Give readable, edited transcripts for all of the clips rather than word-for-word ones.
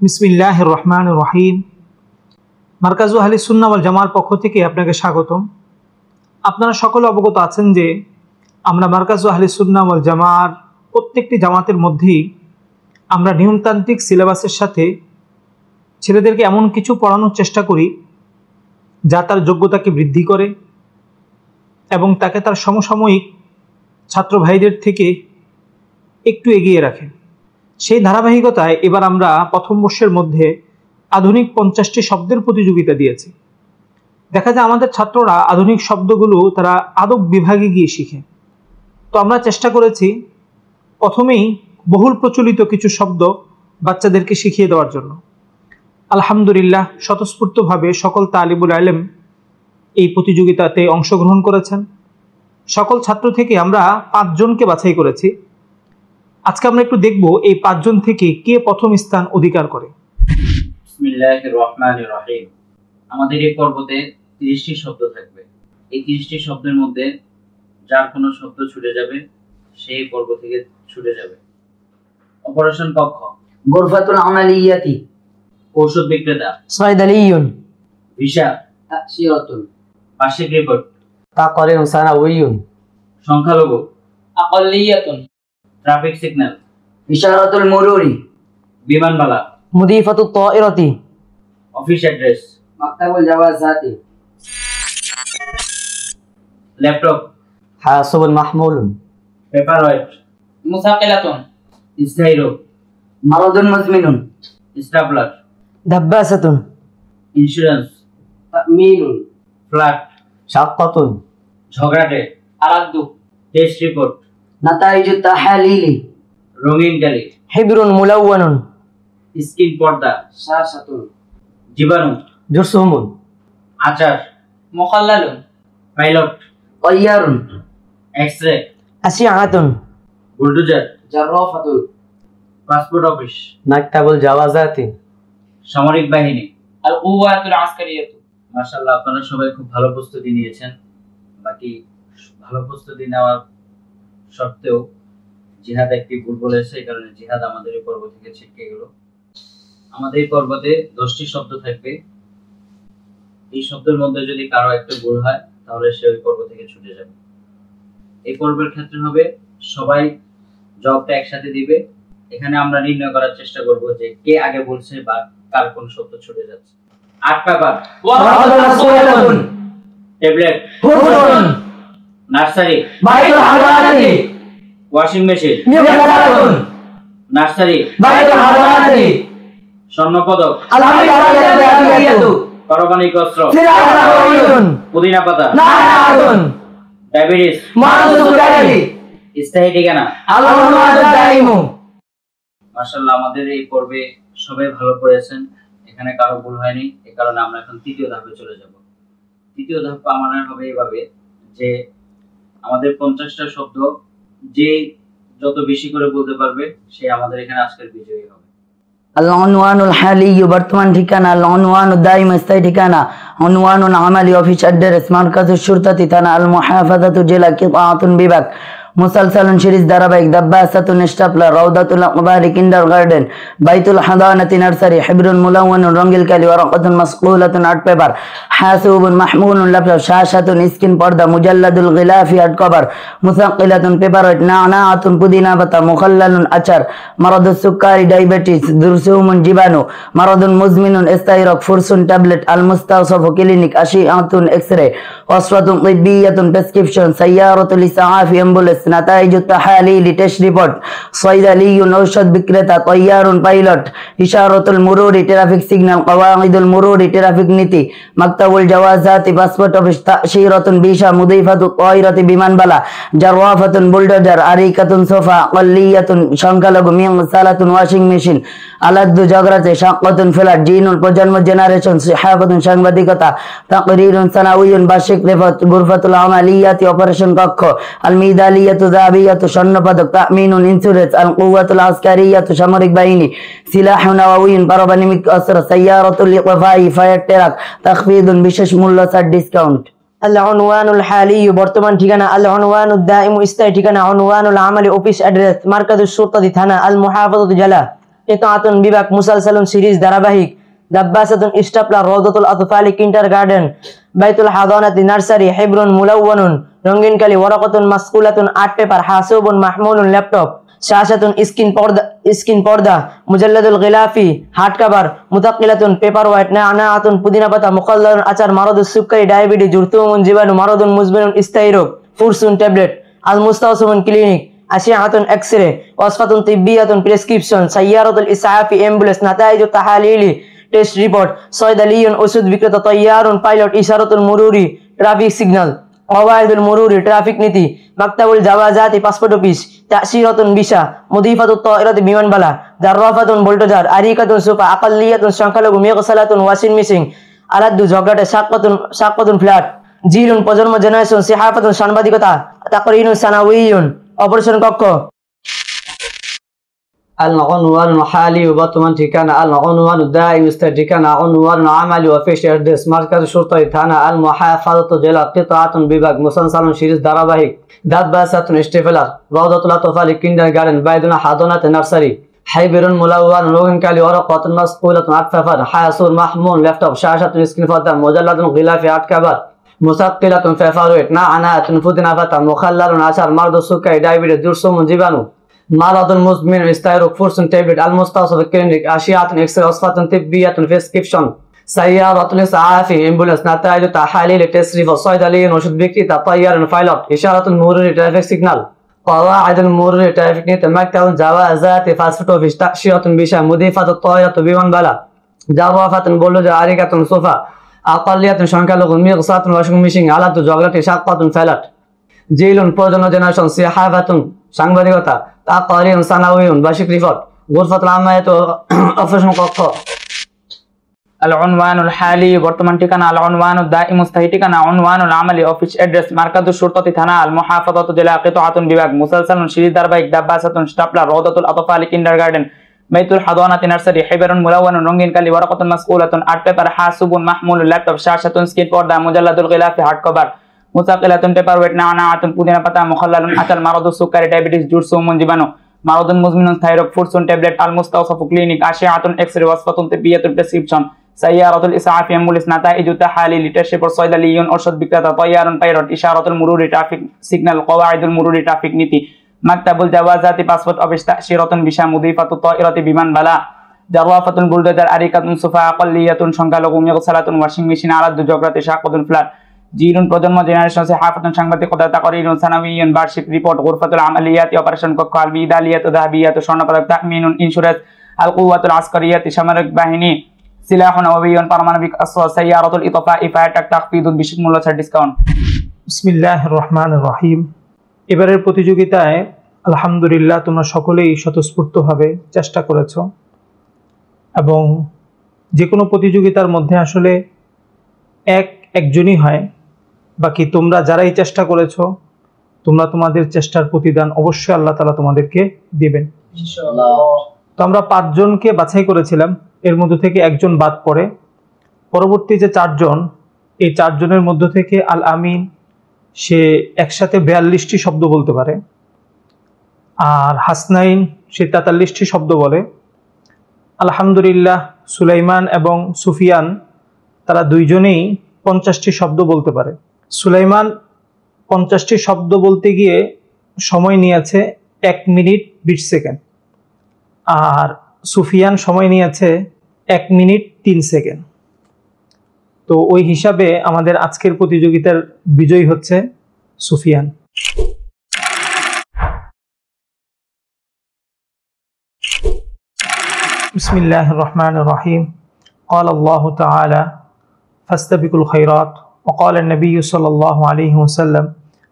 বিসমিল্লাহির রহমানির রহিম। মারকাজু আহলিস সুন্নাহ ওয়াল জামার পক্ষ থেকে আপনাকে স্বাগতম। আপনারা সকলে অবগত আছেন যে আমরা মারকাজু আহলিস সুন্নাহ ওয়াল জামার প্রত্যেকটি জামাতের মধ্যেই আমরা নিয়মতান্ত্রিক সিলেবাসের সাথে ছেলেদেরকে এমন কিছু পড়ানোর চেষ্টা করি যা তার যোগ্যতাকে বৃদ্ধি করে এবং তাকে তার সমসাময়িক ছাত্র ভাইদের থেকে একটু এগিয়ে রাখে। সেই ধারাবাহিকতায় এবার আমরা প্রথম বর্ষের মধ্যে আধুনিক 50টি শব্দের প্রতিযোগিতা দিয়েছি। দেখা যায় আমাদের ছাত্ররা আধুনিক শব্দগুলো তারা আদব বিভাগে গিয়ে শিখে। তো আমরা চেষ্টা করেছি প্রথমেই বহুল প্রচলিত কিছু শব্দ বাচ্চাদেরকে শিখিয়ে দেওয়ার জন্য। আলহামদুলিল্লাহ, স্বতঃস্ফূর্তভাবে সকল তালিবুল ইলম এই প্রতিযোগিতাতে অংশগ্রহণ করেছেন। সকল ছাত্র থেকে আমরা 5 জনকে বাছাই করেছি। আজকে আমরা একটু দেখব এই 5 জন থেকে কে প্রথম স্থান অধিকার করে। বিসমিল্লাহির রহমানির রহিম। আমাদের এই পর্বতে 30টি শব্দ থাকবে। এই 30টি শব্দের মধ্যে যার কোনো শব্দ ছুটে যাবে সেই পর্ব থেকে ছুটে যাবে। অপারেশন কক্ষ, গুরফাতুল আমালিয়াতি, ঔষধ বিক্রেতা, সাইদালিয়ুন, ভিসা, তাশিরাতুন, বার্ষিক রিপোর্ট, তাকারিরুন সানাউইয়ুন, সংখ্যালঘু, আকাল্লিয়াতুন, ট্রাফিক সিগন্যাল, ইশারাতুল মুরুরি, বিমানবালা, মুদিফাতুত তাইরাতি, অফিস অ্যাড্রেস, মাকতাবুল জাওয়াজাতি, ল্যাপটপ, হাসাবুল মাহমুলুন, পেপার ওয়েট, মুসাকিলাতুন, স্থায়ী, মারাদুন মুজমিনুন, স্টাপলার, দাব্বাসাতুন, ইন্স্যুরেন্স, তামিনুন, ফ্ল্যাট, শাক্কাতুন, ঝগড়াটে, আরাদ্দু, টেস্ট রিপোর্ট, নাতাইজুত তাহালিলি, রঙিন গালি, হিবরুন মুলাওয়ানুন, স্কিন পর্দা, শাসাতুন, জীবাণু, জুরসুমুন, আচার, মুখাল্লালুন, পাইলট, তাইয়ারুন, এক্সরে, আসিআতুন, বুলডোজার, জাররাফাতুন, পাসপোর্ট অফিস, মাকতাবুল জাওয়াজাতি, সামরিক বাহিনী। আল কুওয়াতুল আসকারিয়াতু। মাশাআল্লাহ, আপনারা সবাই খুব ভালো প্রস্তুতি নিয়েছেন। বাকি ভালো প্রস্তুতি নেওয়ার সত্ত্বেও জিহাদ একটি ভুল বলেছে, এই কারণে জিহাদ আমাদের এই পর্ব থেকে ছিটকে গেল। আমাদের এই পর্বতে 10টি শব্দ থাকবে। এই শব্দের মধ্যে যদি কারো একটা ভুল হয় তাহলে সে ওই পর্ব থেকে ছুটে যাবে। এই পর্বের ক্ষেত্রে হবে সবাই জবাবটা একসাথে দিবে। এখানে আমরা নির্ণয় করার চেষ্টা করব যে কে আগে বলছে বা কার কোন শব্দ ছুটে যাচ্ছে। 8 paper, tablet, nursery, washing machine, nursery, স্বর্ণপদক, পারমাণবিক অস্ত্র, পুদিনা পাতা, ডায়াবেটিস, স্থায়ী ঠিকানা। মাশাআল্লাহ, আমাদের এই পর্বে সবাই ভালো করেছেন, এখানে কারো ভুল হয়নি। এই কারণে আমরা এখন তৃতীয় ধাপে চলে যাব। তৃতীয় ধাপ আমাদের হবে এইভাবে যে আমাদের 50টা শব্দ যে যত বেশি করে বলতে পারবে সে আমাদের এখানে আজকের বিজয়ী হবে। আল-উনওয়ানুল হালিয়্যু বর্তমান ঠিকানা, আল-উনওয়ানুদ দাইম স্থায়ী ঠিকানা, উনওয়ানুল আমালি অফিস অ্যাড্রেস, মারকাজুশ শুরতাতি থানা, আল মুহাফাজাতু জেলা, কিতাআতুন বিভাগ, মুসালসালুন সিরিজ ধারাবাহিক, দাব্বাসাতুন স্টাপলার, রাউদাতুল আকবারি কিন্ডারগার্টেন, বাইতুল হাদানাতি নার্সারি, হিবরুন মুলাওয়ানুন রঙ্গিল কালি, ওয়ারাকাতুন মাসকুলাতুন 8 পেপার, হাসিবুন মাহমুলুন ল্যাপটপ, শাসাতুন স্ক্রিন পর্দা, মুজাল্লাদুল গিলাফি 8 কভার, মুসাকিলাতুন পেপার ওয়েট, নানাআতুন পুদিনা পাতা, মুখাল্লালুন আচার, মারাদুস সুক্কারি ডায়াবেটিস, দুরসুমুন জীবাণু, মারাদুন মুজমিনুন স্থায়ী রোগ, ফুরসুন ট্যাবলেট, আল মুস্তাওসাফু ক্লিনিক, আশিআতুন এক্সরে, ওয়াসরাতুন তিব্বিয়াতুন প্রেসক্রিপশন, সাইয়ারাতুল ইসআফি অ্যাম্বুলেন্স, নাতাইজুত তাহালিলি টেস্ট রিপোর্ট, সাইদালিয়ুন ঔষধ বিক্রেতা, তাইয়ারুন পাইলট, ইশারাতুল মুরুরি ট্রাফিক সিগন্যাল, কাওয়াইদুল মুরুরি ট্রাফিক নীতি, মাকতাবুল জাওয়াজাতি পাসপোর্ট অফিস, তাশিরাতুন ভিসা, মুদিফাতুত তাইরাতি বিমানবালা, জাররাফাতুন বুলডোজার, আরিকাতুন সোফা, আকাল্লিয়াতুন সংখ্যালঘু, মিয়াসালাতুন ওয়াশিং মেশিন, আলাদ্দু ঝগড়াতে, শাক্কাতুন ফ্ল্যাট, জিনুল প্রজন্ম জেনারেশন, সিহাফাতুন সাংবাদিকতা, তাকরিরুন সানাউইয়ুন বার্ষিক রিপোর্ট, গুরফাতুল আমালিয়াতি অপারেশন কক্ষ, আল মিদালিয়াতু যাবিয়াতু স্বর্ণপদক, তামিনুন ইন্স্যুরেন্স, আল কুওয়াতুল আসকারিয়াতু সামরিক বাহিনী, সিলাহুন নাওয়িয়ুন পারমাণবিক অস্ত্র, সাইয়ারাতুল লিকফাই ফায়ার ট্রাক, তাখফিদুন বিশেষ মূল্য ছাড় ডিসকাউন্ট। আল-উনওয়ানুল হালিয়্যু বর্তমান ঠিকানা, আল-উনওয়ানুদ দাইমু স্থায়ী ঠিকানা, উনওয়ানুল আমালি অফিস অ্যাড্রেস, মারকাজুশ শুরতাতি থানা, আল মুহাফাজাতু জেলা, কিতাআতুন বিভাগ, মুসালসালুন সিরিজ ধারাবাহিক, দাব্বাসাতুন স্টাপলার, রওদাতুল আতফালি কিন্ডারগার্টেন, বাইতুল হাদানাতি নার্সারি, হিবরুন মুলাওয়ানুন রঙিন কালি, ওয়ারাকাতুন মাসকুলাতুন আর্ট পেপার, হাসুবুন মাহমুলুন ল্যাপটপ, শাশাতুন স্ক্রিন পর্দা, মুজাল্লাদুল গিলাফি হার্ড কভার, মুতাক্কিলাতুন পেপার হোয়াইট, নাআনাতুন পুদিনা পাতা, মুখাল্লালুন আচার, মারাদুস সুক্কারি ডায়াবেটিস, জুরতুমুন জীবাণু, মারাদুন মুজবিনুন স্থায়ী রোগ, ফুরসুন ট্যাবলেট, আল মুস্তাওসিমুন ক্লিনিক, আশিআতুন এক্সরে, ওয়াসফাতুন তিব্বিয়াতুন প্রেসক্রিপশন, সাইয়ারাতুল ইসআফি অ্যাম্বুলেন্স, নাতাইজুত তাহালিলি টেস্ট রিপোর্ট, সয়দালিয়ুন ওষুধ বিক্রেতা, তৈয়ারুন পাইলট, ইশারাতুল মুরুরি ট্রাফিক সিগন্যাল, কওয়াইদুল মুরুরি ট্রাফিক নীতি, মাকতাবুল জাওয়াজাতি পাসপোর্ট অফিস, তাশিরাতুন ভিসা, মুদিফাতুত তায়রাতি বিমানবালা, জাররাফাতুন বুলডোজার, আরিকাতুন সুফা, আকাল্লিয়াতুন সংখ্যালঘু, মিগসালাতুন ওয়াশিং মেশিন, আলাদ্দু ঝগড়াটে, সাক্কাতুন ফ্ল্যাট, জিলুন প্রজন্ম জেনারেশন, সিহাফাতুন সাংবাদিকতা, তাকরিনুন সানাউইয়ুন অপারেশন কক্ষ। العنوان الحالي وبرطمان ঠিকানা العنوان الدائم স্থায়ী ঠিকানা عنوان العملي অফিস অ্যাড্রেস মার্কাজ শর্তা থানা المحافظة জেলা قطاعة বিভাগ মুসালসাল সিরিজ ধারাবাহিক দাব্বাসাতুন স্টেফলার রওদাতুল আতফালি কিন্ডারগার্টেন বাইতুল হাদানাত নার্সারি হাইবিরুন মুলাওয়ান রঙিন কালি ওয়ারাকাতুন মাসকুলাতুন আর্ট পেপার হাসুর মাহমুল ল্যাপটপ শাশাতুন স্ক্রিন পর্দা মুজাল্লাদুন গিলাফি আর্ট কভার মুসাক্কিলাতুন পেপার ওয়েট নাআনাতুন পুদিনা পাতা মুখাল্লালুন আচার মারাদুস সুক্কারি ডায়াবেটিস জুরসুমুন জীবাণু মারাদুল মুজমিন স্থায়ী রোগ ফুরসুন ট্যাবলেট আল মুস্তাওসিফ ক্লিনিক আশিআতুন এক্সরে ওয়াসফাতুন তিব্বিয়াতুন প্রেসক্রিপশন সাইয়ারাতুল ইসআফি অ্যাম্বুলেন্স নাতাইজু তাহালিল টেস্ট রিপোর্ট সয়দালিয়ুন ওষুধ বিক্রেতা তৈয়ারুন পাইলট ইশারাতুল মুরুরি ট্রাফিক সিগন্যাল কওয়াইদুল মুরুরি ট্রাফিক নীতি মাকতাবুন জাওয়াজাতি পাসপোর্ট অফিস তাশিরাতুন ভিসা মুদিফাতুত তায়রাতু বিমানবালা জাররাফাতুন বুলডোজার আরিকাতুন সোফা আকাল্লিয়াতুন সংখ্যালঘু মিগসাতুন ওয়াশিং মেশিন আলাদু জগলাটি সাক্কাতুন ফ্ল্যাট জিলুন প্রজন্ম জেনারেশন সিহাফাতুন সাংবাদিকতা তাকরিনুন সানাউইয়ুন বার্ষিক রিপোর্ট গুরফাতুল আমায়াত অপারেশন কক্ষ। العنوان الحالي বর্তমান ঠিকানা العنوان الدائم স্থায়ী ঠিকানা عنوان العملي অফিস অ্যাড্রেস মার্কাজ শর্তাতি থানা المحافظة জেলা কিতাআতুন বিভাগ মুসালসালুন সিরিজ ধারাবাহিক দাব্বাসাতুন স্টাপলার রওদাতুল আতফালি কিন্ডারগার্টেন বাইতুল হাদানাতি নার্সারি হিবরুন মুলাওয়ানুন রঙিন কালি ওয়ারাকাতুন মাসকুলাতুন আর্ট পেপার হাসুবুন মাহমুলুন ল্যাপটপ শাশাতুন স্ক্রিন পর্দা মুজাল্লাদুল গিলাফি হার্ড কভার মুতাক্কিলাতুন পেপার ওয়েট নাআনাতুন পুদিনা পাতা মুখাল্লালুন আচার মারাদুস সুক্কারি ডায়াবেটিস জুরসুমুন জীবাণু মারাদুন মুজমিনুন স্থায়ী রোগ ফুরসুন ট্যাবলেট আল মুস্তাওসিফ ক্লিনিক আশিআতুন এক্সরে ওয়াসফাতুন তিব্বিয়াতুন প্রেসক্রিপশন সাইয়ারাতুল ইসআফি অ্যাম্বুলেন্স নাতাইজু তাহালিল টেস্ট রিপোর্ট সয়দালিয়ুন ওষুধ বিক্রেতা তৈয়ারুন পাইলট ইশারাতুল মুরুরি ট্রাফিক সিগন্যাল কওয়াইদুল মুরুরি ট্রাফিক নীতি মাকতাবুল জাওয়াজাতি পাসপোর্ট অফিস তাশিরাতুন ভিসা মুদিফাতুত তায়রাতি বিমানবালা জাররাফাতুন বুলডোজার আরিকাতুন সুফা আকাল্লিয়াতুন সংখ্যালঘু মিগসালাতুন ওয়াশিং মেশিন আলাদু জগরাতি সাক্কাতুন ফ্ল্যাট জিলুন প্রজন্ম জেনারেশন সিহাফাতুন সাংবাদিকতা তাকরিনুন সানাউইয়ুন বার্ষিক রিপোর্ট গুরফাতুল আমালিয়াতি অপারেশন কক্ষ আল বিদালিয়াতু দাহাবিয়াতু স্বর্ণপদক তামিনুন ইনস্যুরেন্স আল কুওয়াতুল আসকারিয়াতি সামরিক বাহিনী সিলাহুন ওয়াবিয়ুন পারমাণবিক অস্ত্র সাইয়ারাতুল ইতফা ইফায়াটাক তাখফিদুন বিশেষ মূল্য ছাড় ডিসকাউন্ট। বিসমিল্লাহির রহমানির রহিম। এবারের প্রতিযোগিতায় আলহামদুলিল্লাহ তোমরা সকলেই স্বতঃস্ফূর্তভাবে চেষ্টা করেছো এবং যে কোনো প্রতিযোগিতার মধ্যে আসলে একজনই হয়, বাকি তোমরা যারাই চেষ্টা করেছো তোমরা তোমাদের চেষ্টার প্রতিদান অবশ্যই আল্লাহ তাআলা তোমাদেরকে দিবেন ইনশাআল্লাহ। তো আমরা 5 জনকে বাছাই করেছিলাম, এর মধ্য থেকে একজন বাদ পড়ে। পরবর্তী যে 4 জন, এই 4 জনের মধ্য থেকে আল আমিন সে একসাথে 42টি শব্দ বলতে পারে, আর হাসনাইন সে 43টি শব্দ বলে। আলহামদুলিল্লাহ সুলাইমান এবং সুফিয়ান তারা দুইজনেই 50টি শব্দ বলতে পারে। সুলাইমান 50টি শব্দ বলতে গিয়ে সময় নিয়েছে 1 মিনিট 20 সেকেন্ড, আর সুফিয়ান সময় নিয়েছে 1 মিনিট 3 সেকেন্ড। তো ওই হিসাবে আমাদের আজকের প্রতিযোগিতার বিজয়ী হচ্ছে সুফিয়ান। বিসমিল্লাহির রহমানির রহিম। قال الله تعالى فاستبقوا الخيرات وقال النبي صلى الله عليه وسلم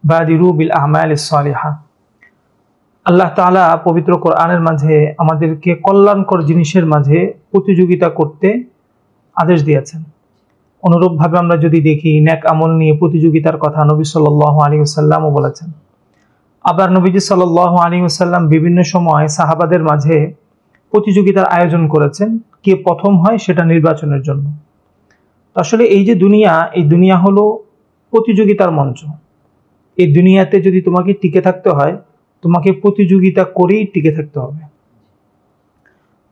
بادروا بالأعمال الصالحة। আল্লাহ তাআলা পবিত্র কোরআনের মাঝে আমাদেরকে কল্যাণকর জিনিসের মাঝে প্রতিযোগিতা করতে আদেশ দিয়েছেন। অনুরূপভাবে আমরা যদি দেখি নেক আমল নিয়ে প্রতিযোগিতার কথা নবী সাল্লাল্লাহু আলাইহি ওয়াসাল্লামও বলেছেন। আবার নবীজি সাল্লাল্লাহু আলাইহি ওয়াসাল্লাম বিভিন্ন সময় সাহাবাদের মাঝে প্রতিযোগিতার আয়োজন করেছেন, কে প্রথম হয় সেটা নির্বাচনের জন্য। আসলে এই যে দুনিয়া, এই দুনিয়া হলো প্রতিযোগিতার মঞ্চ। এই দুনিয়াতে যদি তোমাকে টিকে থাকতে হয় তোমাকে প্রতিযোগিতা করেই টিকে থাকতে হবে।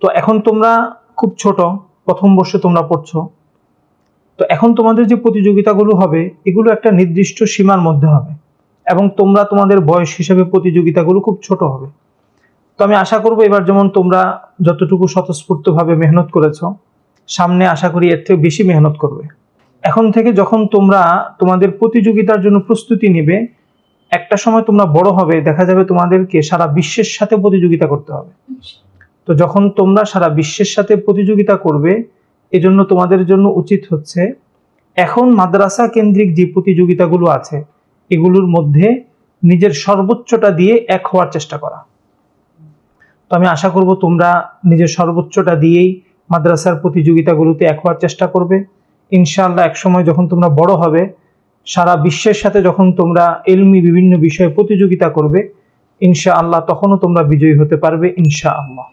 তো এখন তোমরা খুব ছোট, প্রথম বর্ষে তোমরা পড়ছো, তো এখন তোমাদের যে প্রতিযোগিতাগুলো হবে এগুলো একটা নির্দিষ্ট সীমার মধ্যে হবে এবং তোমরা তোমাদের বয়স হিসেবে প্রতিযোগিতাগুলো খুব ছোট হবে। তো আমি আশা করব এবার যেমন তোমরা যতটুকু স্বতঃস্ফূর্তভাবে মেহনত করেছো, সামনে আশা করি এর থেকে বেশি মেহনত করবে। এখন থেকে যখন তোমরা তোমাদের প্রতিযোগিতার জন্য প্রস্তুতি নিবে, একটা সময় তোমরা বড় হবে, দেখা যাবে তোমাদেরকে সারা বিশ্বের সাথে প্রতিযোগিতা করতে হবে। তো যখন তোমরা সারা বিশ্বের সাথে প্রতিযোগিতা করবে, এজন্য তোমাদের জন্য উচিত হচ্ছে এখন মাদ্রাসা কেন্দ্রিক যে প্রতিযোগিতাগুলো আছে এগুলোর মধ্যে নিজের সর্বোচ্চটা দিয়ে এক হওয়ার চেষ্টা করা। তো আমি আশা করব তোমরা নিজের সর্বোচ্চটা দিয়েই মাদ্রাসার প্রতিযোগিতাগুলোতে এক হওয়ার চেষ্টা করবে। ইনশাআল্লাহ একসময় যখন তোমরা বড় হবে, সারা বিশ্বের সাথে যখন তোমরা ইলমি বিভিন্ন বিষয়ে প্রতিযোগিতা করবে, ইনশাআল্লাহ তখনও তোমরা বিজয়ী হতে পারবে ইনশাআল্লাহ।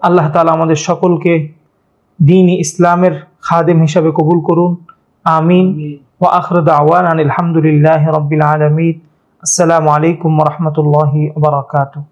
আল্লাহ তাআলা আমাদের সকলকে দ্বীন ইসলামের খাদেম হিসাবে কবুল করুন, আমিন। ওয়া আখিরু দাওয়ানা আলহামদুলিল্লাহি রাব্বিল আলামিন। আসসালামু আলাইকুম ওয়া রাহমাতুল্লাহি ওয়া বারাকাতুহু।